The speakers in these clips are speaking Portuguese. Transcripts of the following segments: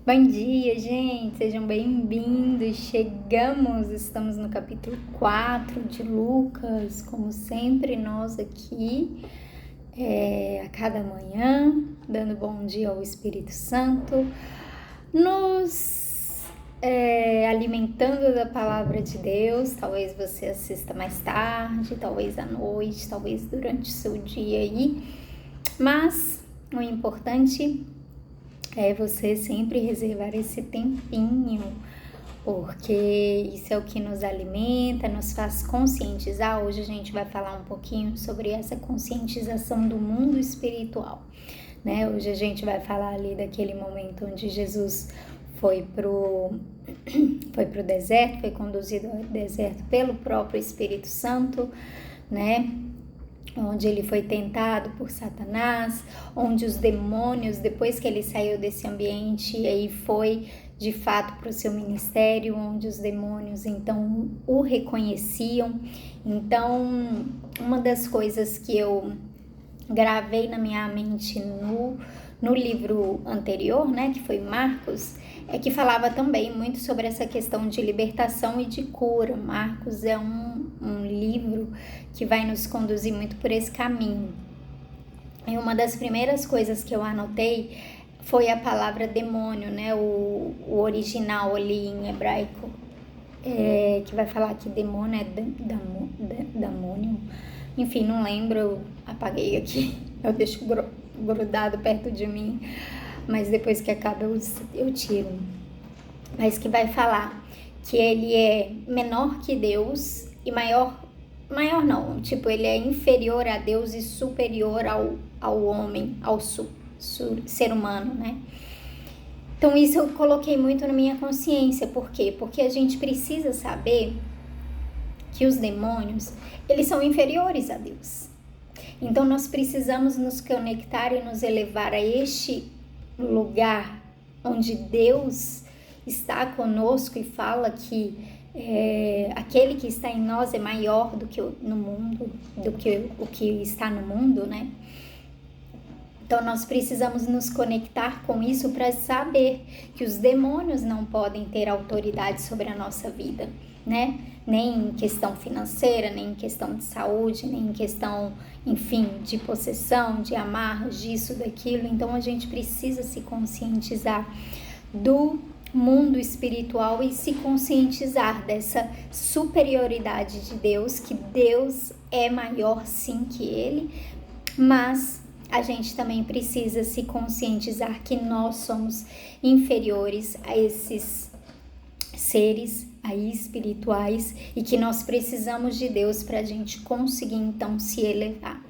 Bom dia, gente, sejam bem-vindos. Estamos no capítulo 4 de Lucas, como sempre, nós aqui, a cada manhã, dando bom dia ao Espírito Santo, nos alimentando da palavra de Deus. Talvez você assista mais tarde, talvez à noite, talvez durante o seu dia aí, mas o importante é você sempre reservar esse tempinho, porque isso é o que nos alimenta, nos faz conscientizar. Hoje a gente vai falar um pouquinho sobre essa conscientização do mundo espiritual, né? Hoje a gente vai falar ali daquele momento onde Jesus foi pro deserto, foi conduzido ao deserto pelo próprio Espírito Santo, né? Onde ele foi tentado por Satanás, onde os demônios, depois que ele saiu desse ambiente, aí foi de fato para o seu ministério, onde os demônios então o reconheciam. Então, uma das coisas que eu gravei na minha mente no livro anterior, né, que foi Marcos, é que falava também muito sobre essa questão de libertação e de cura. Marcos é um livro que vai nos conduzir muito por esse caminho. E uma das primeiras coisas que eu anotei foi a palavra demônio, né, o original ali em hebraico, que vai falar que demônio é damônio. Enfim, não lembro, eu apaguei aqui, eu deixo grudado perto de mim, mas depois que acaba eu tiro. Mas que vai falar que ele é menor que Deus e maior não, tipo, ele é inferior a Deus e superior ao homem, ao ser humano, né? Então isso eu coloquei muito na minha consciência. Por quê? Porque a gente precisa saber que os demônios, eles são inferiores a Deus. Então nós precisamos nos conectar e nos elevar a este lugar onde Deus está conosco e fala que aquele que está em nós é maior do que no mundo, do que o que está no mundo, né? Então nós precisamos nos conectar com isso para saber que os demônios não podem ter autoridade sobre a nossa vida, né? Nem em questão financeira, nem em questão de saúde, nem em questão, enfim, de possessão, de amarras, disso, daquilo. Então a gente precisa se conscientizar do mundo espiritual e se conscientizar dessa superioridade de Deus, que Deus é maior sim que ele, mas a gente também precisa se conscientizar que nós somos inferiores a esses seres aí espirituais e que nós precisamos de Deus para a gente conseguir então se elevar.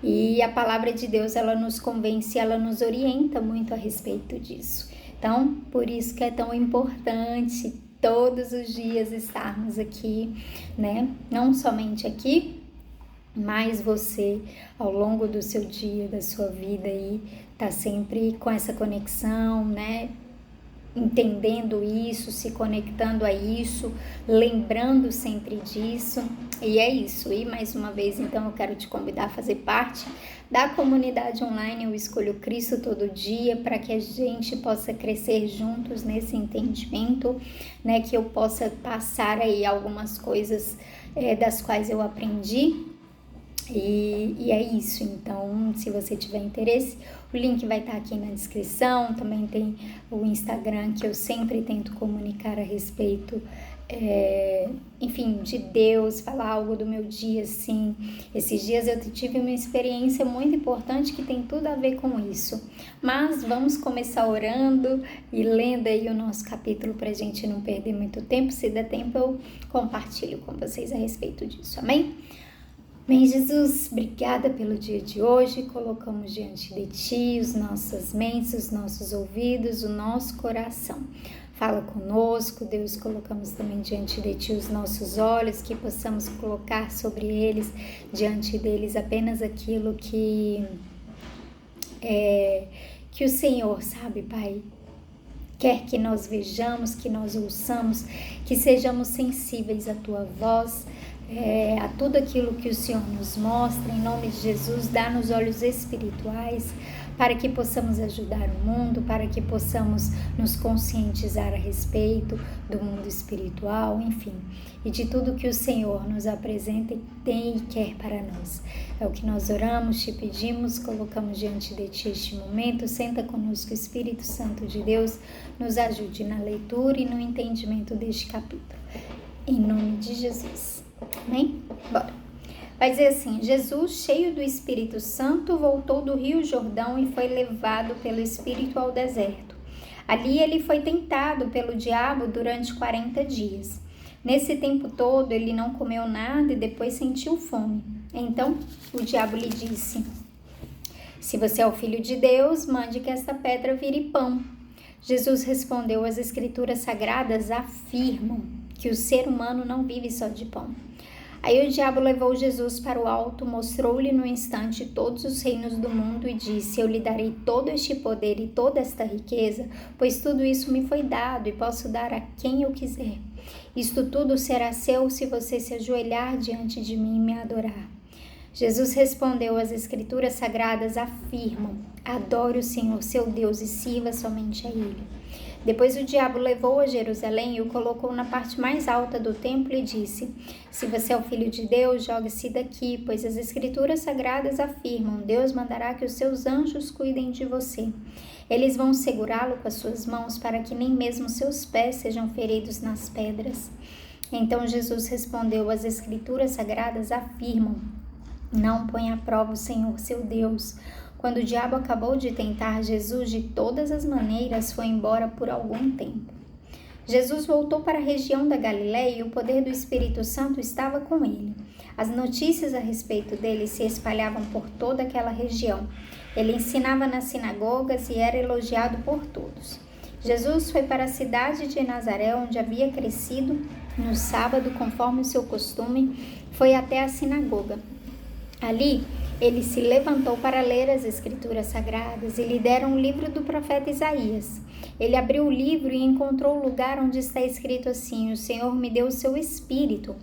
E a palavra de Deus, ela nos convence, ela nos orienta muito a respeito disso. Então, por isso que é tão importante todos os dias estarmos aqui, né? Não somente aqui, mas você, ao longo do seu dia, da sua vida aí, tá sempre com essa conexão, né? Entendendo isso, se conectando a isso, lembrando sempre disso. E é isso. E mais uma vez, então, eu quero te convidar a fazer parte da comunidade online Eu Escolho Cristo Todo Dia, para que a gente possa crescer juntos nesse entendimento, né? Que eu possa passar aí algumas coisas das quais eu aprendi. E é isso. Então, se você tiver interesse, o link vai estar aqui na descrição. Também tem o Instagram, que eu sempre tento comunicar a respeito, enfim, de Deus, falar algo do meu dia, assim. Esses dias eu tive uma experiência muito importante que tem tudo a ver com isso. Mas vamos começar orando e lendo aí o nosso capítulo para a gente não perder muito tempo. Se der tempo, eu compartilho com vocês a respeito disso. Amém? Bem, Jesus, obrigada pelo dia de hoje. Colocamos diante de Ti as nossas mentes, os nossos ouvidos, o nosso coração. Fala conosco, Deus, colocamos também diante de Ti os nossos olhos, que possamos colocar sobre eles, diante deles, apenas aquilo que o Senhor, sabe, Pai, quer que nós vejamos, que nós ouçamos, que sejamos sensíveis à Tua voz, a tudo aquilo que o Senhor nos mostra. Em nome de Jesus, dá-nos olhos espirituais para que possamos ajudar o mundo, para que possamos nos conscientizar a respeito do mundo espiritual, enfim, e de tudo que o Senhor nos apresenta e tem e quer para nós. É o que nós oramos, te pedimos, colocamos diante de ti este momento. Senta conosco, Espírito Santo de Deus, nos ajude na leitura e no entendimento deste capítulo. Em nome de Jesus. Amém? Bora. Vai dizer assim: Jesus, cheio do Espírito Santo, voltou do Rio Jordão e foi levado pelo Espírito ao deserto. Ali ele foi tentado pelo diabo durante 40 dias. Nesse tempo todo ele não comeu nada e depois sentiu fome. Então o diabo lhe disse: se você é o Filho de Deus, mande que esta pedra vire pão. Jesus respondeu: as Escrituras Sagradas afirmam que o ser humano não vive só de pão. Aí o diabo levou Jesus para o alto, mostrou-lhe no instante todos os reinos do mundo e disse: eu lhe darei todo este poder e toda esta riqueza, pois tudo isso me foi dado e posso dar a quem eu quiser. Isto tudo será seu se você se ajoelhar diante de mim e me adorar. Jesus respondeu: as Escrituras Sagradas afirmam: adore o Senhor seu Deus e sirva somente a Ele. Depois o diabo levou a Jerusalém e o colocou na parte mais alta do templo e disse: se você é o Filho de Deus, jogue-se daqui, pois as Escrituras Sagradas afirmam: Deus mandará que os seus anjos cuidem de você. Eles vão segurá-lo com as suas mãos para que nem mesmo seus pés sejam feridos nas pedras. Então Jesus respondeu: as Escrituras Sagradas afirmam: não põe à prova o Senhor seu Deus. Quando o diabo acabou de tentar Jesus de todas as maneiras, foi embora por algum tempo. Jesus voltou para a região da Galiléia e o poder do Espírito Santo estava com ele. As notícias a respeito dele se espalhavam por toda aquela região. Ele ensinava nas sinagogas e era elogiado por todos. Jesus foi para a cidade de Nazaré, onde havia crescido. No sábado, conforme o seu costume, foi até a sinagoga. Ali, ele se levantou para ler as Escrituras Sagradas e lhe deram o livro do profeta Isaías. Ele abriu o livro e encontrou o lugar onde está escrito assim: o Senhor me deu o seu Espírito.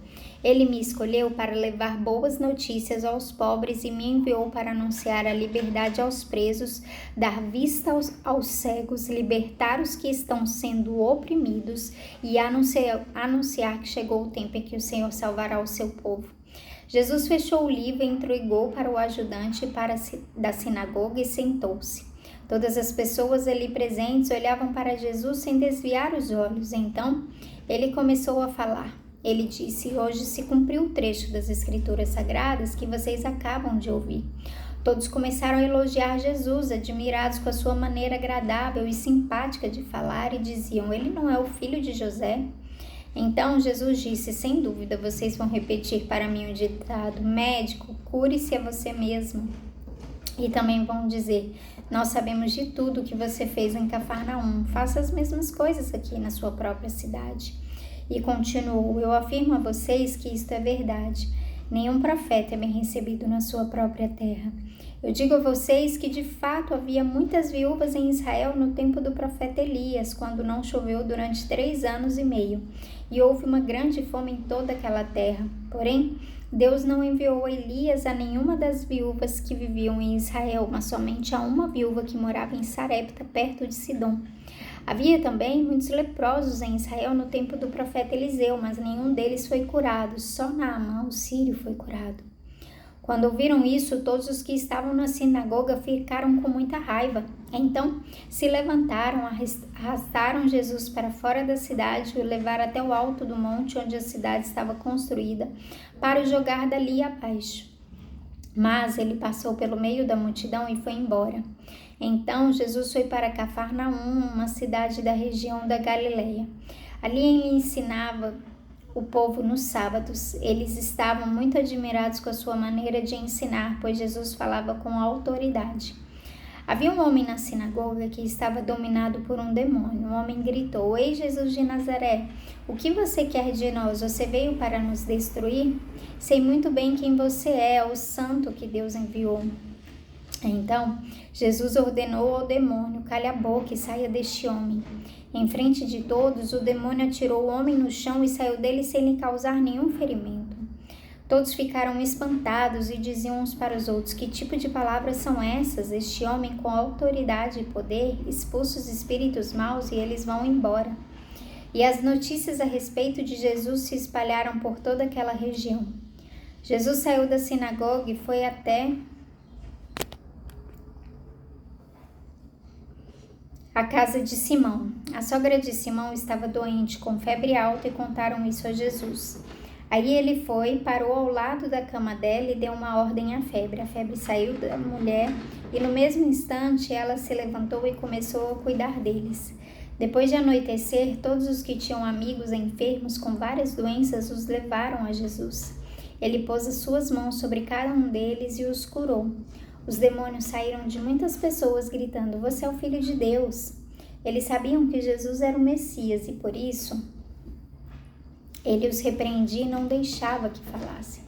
Ele me escolheu para levar boas notícias aos pobres e me enviou para anunciar a liberdade aos presos, dar vista aos cegos, libertar os que estão sendo oprimidos e anunciar que chegou o tempo em que o Senhor salvará o seu povo. Jesus fechou o livro e entregou para o ajudante da sinagoga e sentou-se. Todas as pessoas ali presentes olhavam para Jesus sem desviar os olhos. Então, ele começou a falar. Ele disse: hoje se cumpriu o trecho das Escrituras Sagradas que vocês acabam de ouvir. Todos começaram a elogiar Jesus, admirados com a sua maneira agradável e simpática de falar, e diziam: ele não é o filho de José? Então Jesus disse: sem dúvida vocês vão repetir para mim o ditado: médico, cure-se a você mesmo. E também vão dizer: nós sabemos de tudo que você fez em Cafarnaum, faça as mesmas coisas aqui na sua própria cidade. E continuou: eu afirmo a vocês que isto é verdade. Nenhum profeta é bem recebido na sua própria terra. Eu digo a vocês que de fato havia muitas viúvas em Israel no tempo do profeta Elias, quando não choveu durante 3 anos e meio, e houve uma grande fome em toda aquela terra. Porém, Deus não enviou Elias a nenhuma das viúvas que viviam em Israel, mas somente a uma viúva que morava em Sarepta, perto de Sidom. Havia também muitos leprosos em Israel no tempo do profeta Eliseu, mas nenhum deles foi curado, só Naamã, o sírio, foi curado. Quando ouviram isso, todos os que estavam na sinagoga ficaram com muita raiva. Então, se levantaram, arrastaram Jesus para fora da cidade e o levaram até o alto do monte onde a cidade estava construída, para o jogar dali abaixo. Mas ele passou pelo meio da multidão e foi embora. Então, Jesus foi para Cafarnaum, uma cidade da região da Galileia. Ali ele ensinava o povo nos sábados. Eles estavam muito admirados com a sua maneira de ensinar, pois Jesus falava com autoridade. Havia um homem na sinagoga que estava dominado por um demônio. O homem gritou: ei, Jesus de Nazaré, o que você quer de nós? Você veio para nos destruir? Sei muito bem quem você é, o santo que Deus enviou. Então, Jesus ordenou ao demônio: cale a boca e saia deste homem. Em frente de todos, o demônio atirou o homem no chão e saiu dele sem lhe causar nenhum ferimento. Todos ficaram espantados e diziam uns para os outros: que tipo de palavras são essas? Este homem com autoridade e poder expulsa os espíritos maus e eles vão embora. E as notícias a respeito de Jesus se espalharam por toda aquela região. Jesus saiu da sinagoga e foi até a casa de Simão. A sogra de Simão estava doente com febre alta e contaram isso a Jesus. Aí ele foi, parou ao lado da cama dela e deu uma ordem à febre. A febre saiu da mulher e no mesmo instante ela se levantou e começou a cuidar deles. Depois de anoitecer, todos os que tinham amigos enfermos com várias doenças os levaram a Jesus. Ele pôs as suas mãos sobre cada um deles e os curou. Os demônios saíram de muitas pessoas gritando: "Você é o Filho de Deus!" Eles sabiam que Jesus era o Messias e por isso ele os repreendia e não deixava que falassem.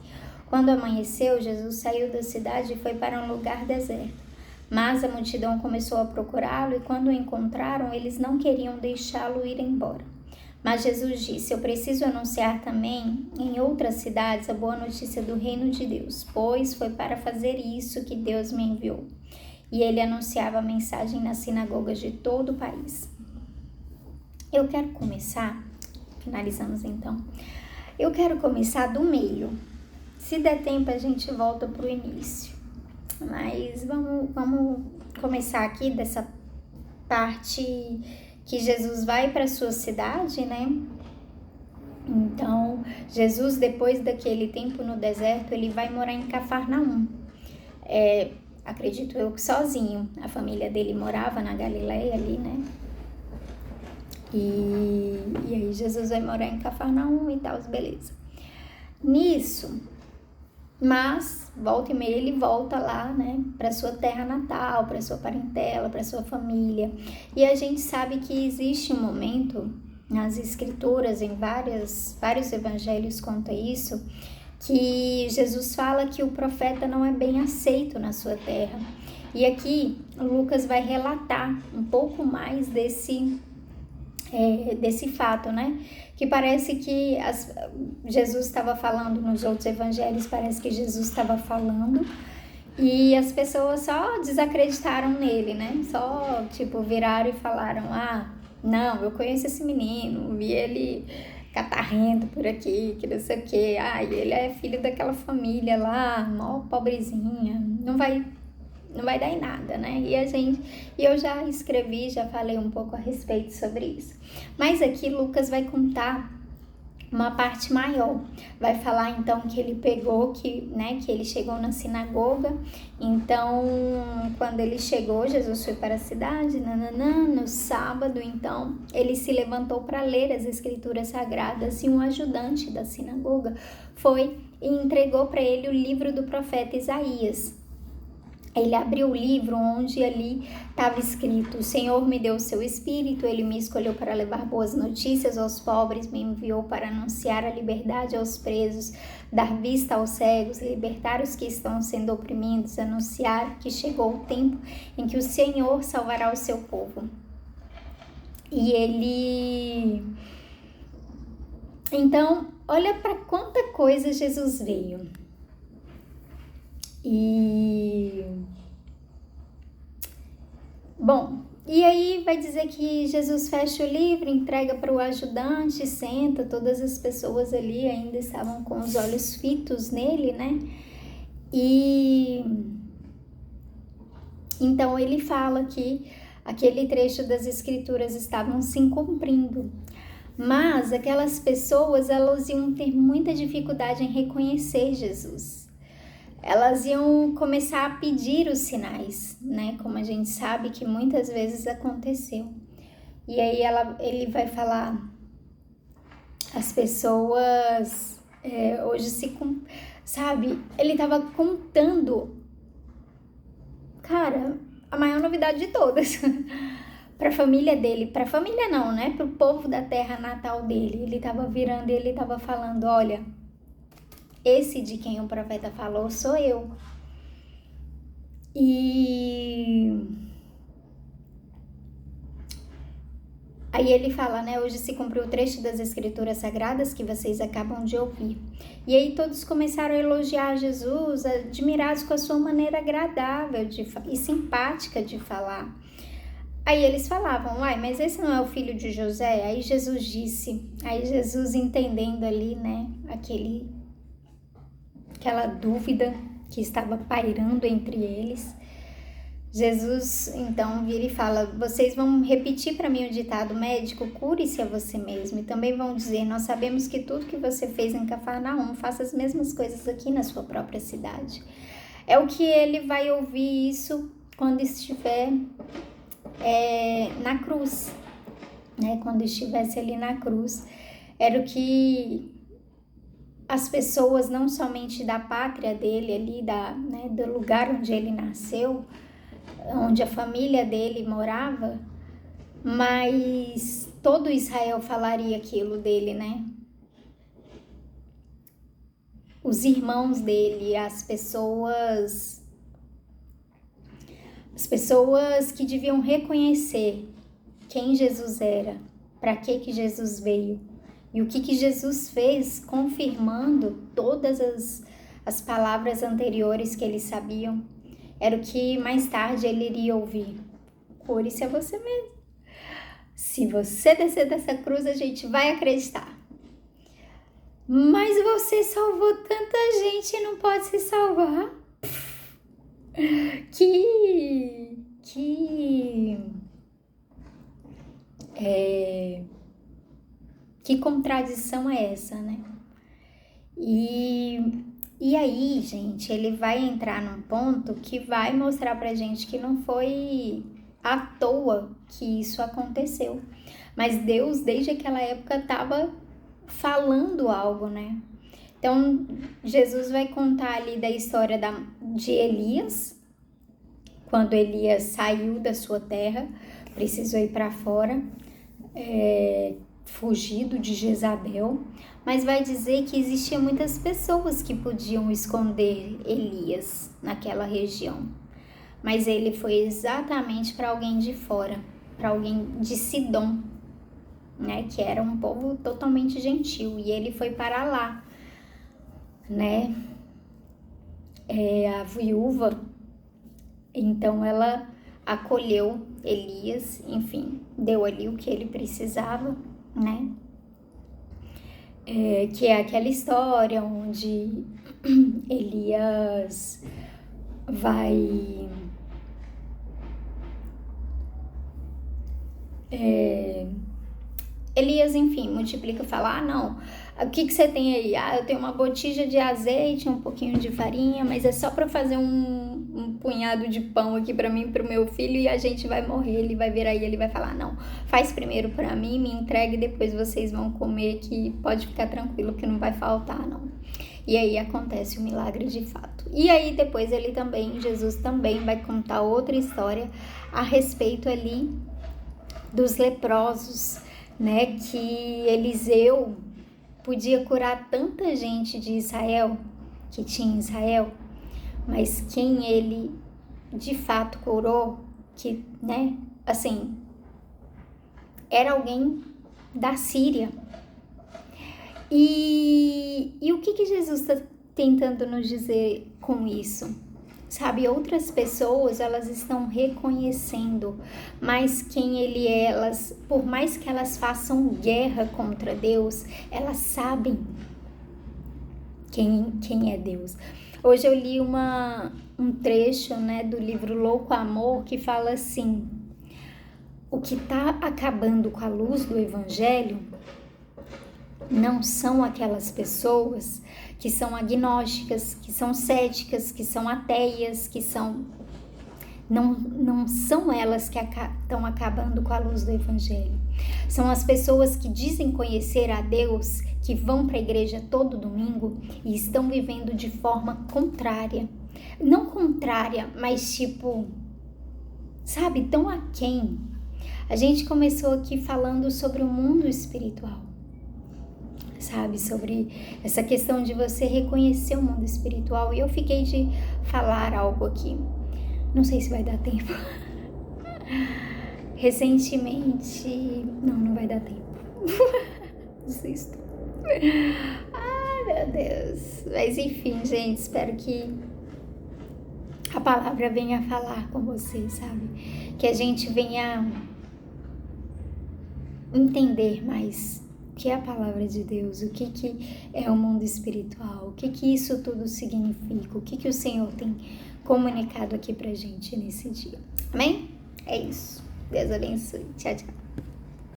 Quando amanheceu, Jesus saiu da cidade e foi para um lugar deserto. Mas a multidão começou a procurá-lo e quando o encontraram, eles não queriam deixá-lo ir embora. Mas Jesus disse: "Eu preciso anunciar também em outras cidades a boa notícia do reino de Deus, pois foi para fazer isso que Deus me enviou." E ele anunciava a mensagem nas sinagogas de todo o país. Eu quero começar, finalizamos então, eu quero começar do meio. Se der tempo a gente volta para o início, mas vamos começar aqui dessa parte que Jesus vai para a sua cidade, né? Então, Jesus, depois daquele tempo no deserto, ele vai morar em Cafarnaum. Acredito eu que sozinho. A família dele morava na Galileia ali, né? E aí Jesus vai morar em Cafarnaum e tal, beleza. Nisso, mas volta e meia ele volta lá, né, para sua terra natal, para sua parentela, para sua família. E a gente sabe que existe um momento nas escrituras, em vários evangelhos conta isso, que Jesus fala que o profeta não é bem aceito na sua terra. E aqui Lucas vai relatar um pouco mais desse fato, né? Que parece que Jesus estava falando nos outros evangelhos, parece que Jesus estava falando e as pessoas só desacreditaram nele, né? Só, viraram e falaram: "Ah, não, eu conheço esse menino, vi ele catarrento por aqui, que não sei o quê. Ah, ele é filho daquela família lá, mó pobrezinha, não vai dar em nada, né?" E eu já escrevi, já falei um pouco a respeito sobre isso. Mas aqui Lucas vai contar uma parte maior. Vai falar então que ele pegou, que ele chegou na sinagoga. Então, quando ele chegou, Jesus foi para a cidade, no sábado, então, ele se levantou para ler as escrituras sagradas e um ajudante da sinagoga foi e entregou para ele o livro do profeta Isaías. Ele abriu o livro onde ali estava escrito: "O Senhor me deu o seu espírito, ele me escolheu para levar boas notícias aos pobres, me enviou para anunciar a liberdade aos presos, dar vista aos cegos, libertar os que estão sendo oprimidos, anunciar que chegou o tempo em que o Senhor salvará o seu povo." E ele... Então, olha para quanta coisa Jesus veio. E aí vai dizer que Jesus fecha o livro, entrega para o ajudante, senta, todas as pessoas ali ainda estavam com os olhos fitos nele, né? E então ele fala que aquele trecho das escrituras estavam se cumprindo, mas aquelas pessoas, elas iam ter muita dificuldade em reconhecer Jesus. Elas iam começar a pedir os sinais, né? Como a gente sabe que muitas vezes aconteceu. E aí ele vai falar: as pessoas hoje sabe? Ele estava contando, cara, a maior novidade de todas para a família dele. Para a família não, né? Para o povo da terra natal dele. Ele estava virando e ele estava falando: olha, esse de quem o profeta falou sou eu. E Aí ele fala, né, hoje se cumpriu o trecho das Escrituras Sagradas que vocês acabam de ouvir. E aí todos começaram a elogiar Jesus, admirados com a sua maneira agradável e simpática de falar. Aí eles falavam, uai, mas esse não é o filho de José? Aí Jesus entendendo ali, né, aquela dúvida que estava pairando entre eles, Jesus então vira e fala, vocês vão repetir para mim o ditado médico, cure-se a você mesmo, e também vão dizer, nós sabemos que tudo que você fez em Cafarnaum, faça as mesmas coisas aqui na sua própria cidade. É o que ele vai ouvir isso quando estiver na cruz, né? Quando estivesse ali na cruz, era o que as pessoas, não somente da pátria dele ali, do lugar onde ele nasceu, onde a família dele morava, mas todo Israel falaria aquilo dele, né? Os irmãos dele, as pessoas que deviam reconhecer quem Jesus era, para que Jesus veio e o que Jesus fez, confirmando todas as palavras anteriores que eles sabiam. Era o que mais tarde ele iria ouvir. Cure-se a você mesmo. Se você descer dessa cruz, a gente vai acreditar. Mas você salvou tanta gente e não pode se salvar. Que contradição é essa, né? E aí, gente, ele vai entrar num ponto que vai mostrar pra gente que não foi à toa que isso aconteceu. Mas Deus, desde aquela época, estava falando algo, né? Então, Jesus vai contar ali da história de Elias, quando Elias saiu da sua terra, precisou ir para fora, fugido de Jezabel, mas vai dizer que existiam muitas pessoas que podiam esconder Elias naquela região, mas ele foi exatamente para alguém de fora, para alguém de Sidom, né, que era um povo totalmente gentil, e ele foi para lá, né, a viúva, então ela acolheu Elias, enfim, deu ali o que ele precisava, né, que é aquela história onde Elias vai Elias, enfim, multiplica e fala, não, o que você tem aí? Eu tenho uma botija de azeite, um pouquinho de farinha, mas é só para fazer um punhado de pão aqui para mim e para o meu filho e a gente vai morrer. Ele vai ver aí, ele vai falar, não, faz primeiro para mim, me entregue e depois vocês vão comer, que pode ficar tranquilo que não vai faltar, não. E aí acontece o milagre de fato. E aí depois Jesus também vai contar outra história a respeito ali dos leprosos, né, que Eliseu podia curar tanta gente de Israel, que tinha em Israel, mas quem ele de fato curou, que, né, assim, era alguém da Síria. E o que Jesus está tentando nos dizer com isso? Sabe, outras pessoas, elas estão reconhecendo mais quem ele é, por mais que elas façam guerra contra Deus, elas sabem quem é Deus. Hoje eu li um trecho, né, do livro Louco Amor, que fala assim, o que está acabando com a luz do Evangelho não são aquelas pessoas que são agnósticas, que são céticas, que são ateias, não são elas que estão acabando com a luz do Evangelho. São as pessoas que dizem conhecer a Deus, que vão para a igreja todo domingo e estão vivendo de forma contrária. Não contrária, mas tipo, sabe, tão aquém. A gente começou aqui falando sobre o mundo espiritual, sabe, sobre essa questão de você reconhecer o mundo espiritual, e eu fiquei de falar algo aqui, não sei se vai dar tempo. recentemente... Não vai dar tempo. Desisto. Ai, meu Deus. Mas enfim, gente, espero que a palavra venha falar com vocês, sabe? Que a gente venha entender mais o que é a palavra de Deus, o que é o mundo espiritual, o que isso tudo significa, o que o Senhor tem comunicado aqui pra gente nesse dia. Amém? É isso. Deus abençoe. Tchau, tchau.